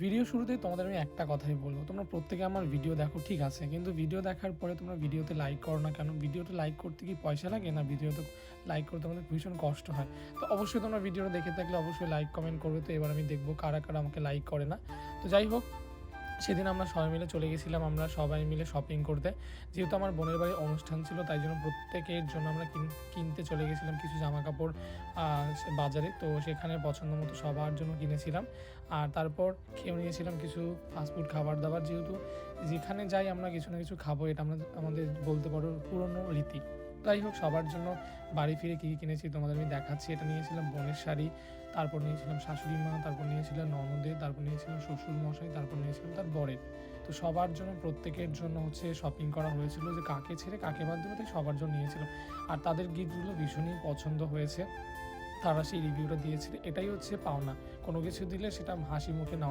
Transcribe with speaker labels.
Speaker 1: Video শুরুতেই তোমাদের আমি একটা কথাই বলবো, তোমরা প্রত্যেকে আমার ভিডিও দেখো ঠিক আছে, কিন্তু ভিডিও দেখার পরে তোমরা ভিডিওতে লাইক করো না কেন? ভিডিওতে লাইক করতে কি পয়সা লাগে? না ভিডিওতে লাইক করতে আমাদের ভীষণ কষ্ট হয়। তো অবশ্যই তোমরা ভিডিওটা দেখে থাকলে অবশ্যই লাইক কমেন্ট করবে। তো এবার আমি দেখবো কারা কারা আমাকে লাইক করে না। তো যাই হোক, সেদিন আমরা সবাই মিলে চলে গেছিলাম, আমরা সবাই মিলে শপিং করতে। যেহেতু আমার বোনের বাড়ির অনুষ্ঠান ছিল, তাই জন্য প্রত্যেকের জন্য আমরা কিনতে চলে গেছিলাম কিছু জামা কাপড় বাজারে। তো সেখানে পছন্দ মতো সবার জন্য কিনেছিলাম। আর তারপর খেয়েও নিয়েছিলাম কিছু ফাস্টফুড খাবার দাবার। যেহেতু যেখানে যাই আমরা কিছু না কিছু খাবো, এটা আমাদের বলতে পারো পুরনো রীতি। যাই হোক, সবার জন্য বাড়ি ফিরে কী কী কিনেছি তোমাদের আমি দেখাচ্ছি। এটা নিয়েছিলাম বোনের শাড়ি, তারপর নিয়েছিলাম শাশুড়ি মা, তারপর নিয়েছিলাম ননদের, তারপর নিয়েছিলাম শ্বশুর মশাই, তারপর নিয়েছিলাম তার বরের। তো সবার জন্য প্রত্যেকের জন্য শপিং করা হয়েছিল, যে কাকে ছেড়ে কাকে বাদ দেবো, তাই সবার জন্য নিয়েছিলাম। আর তাদের গিফটগুলো ভীষণই পছন্দ হয়েছে, তারা সেই রিভিউটা দিয়েছিল। এটাই পাওনা, কোনো কিছু দিলে সেটা হাসি মুখে নেওয়ার